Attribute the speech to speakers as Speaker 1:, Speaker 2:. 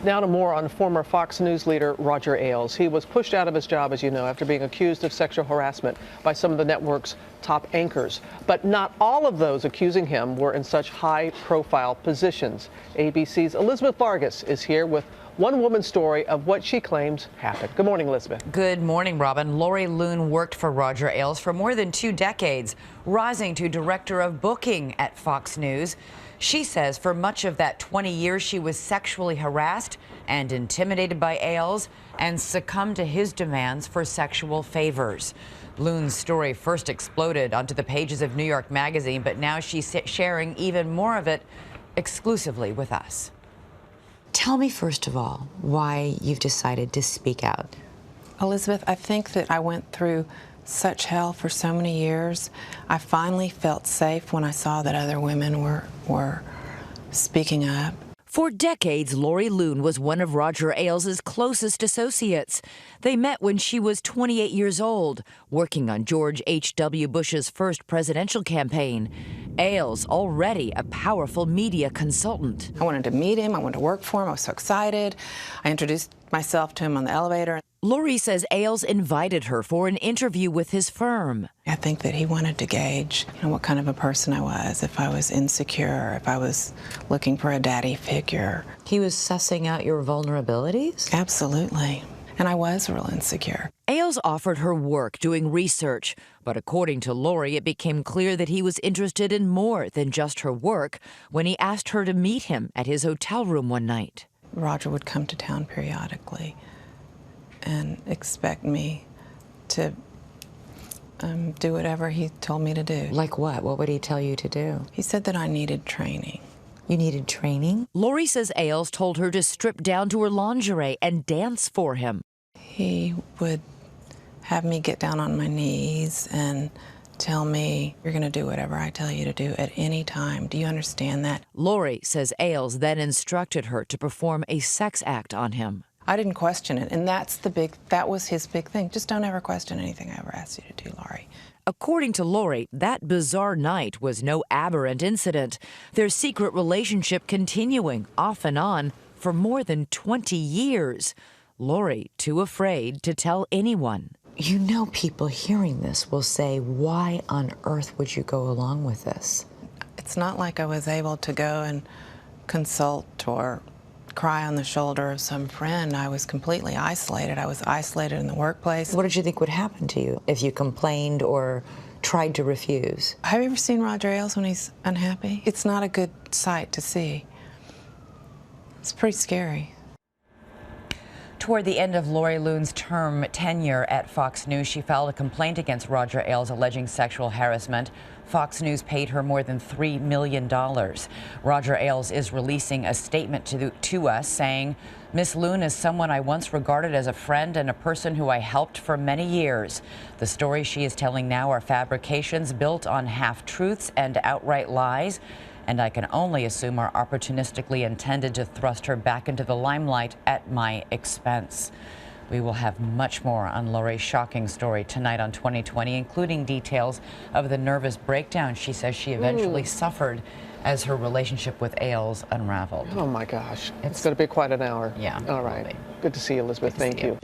Speaker 1: Now to more on former Fox News leader Roger Ailes. He was pushed out of his job, as you know, after being accused of sexual harassment by some of the network's top anchors. But not all of those accusing him were in such high-profile positions. ABC's Elizabeth Vargas is here with one woman's story of what she claims happened. Good morning, Elizabeth.
Speaker 2: Good morning, Robin. Laurie Luhn worked for Roger Ailes for more than 2 decades, rising to director of booking at Fox News. She says for much of that 20 years, she was sexually harassed and intimidated by Ailes and succumbed to his demands for sexual favors. Luhn's story first exploded onto the pages of New York Magazine, but now she's sharing even more of it exclusively with us. Tell me, first of all, why you've decided to speak out.
Speaker 3: Elizabeth, I think that I went through such hell for so many years. I finally felt safe when I saw that other women were speaking up.
Speaker 2: For decades, Laurie Luhn was one of Roger Ailes' closest associates. They met when she was 28 years old, working on George H.W. Bush's first presidential campaign. Ailes, already a powerful media consultant.
Speaker 3: I wanted to meet him. I wanted to work for him. I was so excited. I introduced myself to him on the elevator.
Speaker 2: Laurie says Ailes invited her for an interview with his firm.
Speaker 3: I think that he wanted to gauge, what kind of a person I was, if I was insecure, if I was looking for a daddy figure.
Speaker 2: He was sussing out your vulnerabilities?
Speaker 3: Absolutely. And I was real insecure.
Speaker 2: Ailes offered her work doing research, but according to Laurie, it became clear that he was interested in more than just her work when he asked her to meet him at his hotel room one night.
Speaker 3: Roger would come to town periodically and expect me to do whatever he told me to do.
Speaker 2: Like what? What would he tell you to do?
Speaker 3: He said that I needed training.
Speaker 2: You needed training? Laurie says Ailes told her to strip down to her lingerie and dance for him.
Speaker 3: He would have me get down on my knees and tell me, you're going to do whatever I tell you to do at any time. Do you understand that?
Speaker 2: Laurie says Ailes then instructed her to perform a sex act on him.
Speaker 3: I didn't question it, and that was his big thing. Just don't ever question anything I ever asked you to do, Laurie.
Speaker 2: According to Laurie, that bizarre night was no aberrant incident. Their secret relationship continuing off and on for more than 20 years. Laurie, too afraid to tell anyone. You know, people hearing this will say, why on earth would you go along with this?
Speaker 3: It's not like I was able to go and consult or cry on the shoulder of some friend. I was completely isolated. I was isolated in the workplace.
Speaker 2: What did you think would happen to you if you complained or tried to refuse?
Speaker 3: Have you ever seen Roger Ailes when he's unhappy? It's not a good sight to see. It's pretty scary.
Speaker 2: Toward the end of Laurie Luhn's tenure at Fox News, she filed a complaint against Roger Ailes alleging sexual harassment. Fox News paid her more than $3 million. Roger Ailes is releasing a statement to us saying, Miss Luhn is someone I once regarded as a friend and a person who I helped for many years. The stories she is telling now are fabrications built on half-truths and outright lies, and I can only assume are opportunistically intended to thrust her back into the limelight at my expense. We will have much more on Laurie's shocking story tonight on 2020, including details of the nervous breakdown she says she eventually suffered as her relationship with Ailes unraveled.
Speaker 1: Oh my gosh, it's going to be quite an hour.
Speaker 2: Yeah.
Speaker 1: All right. Good to see you, Elizabeth. Thank you.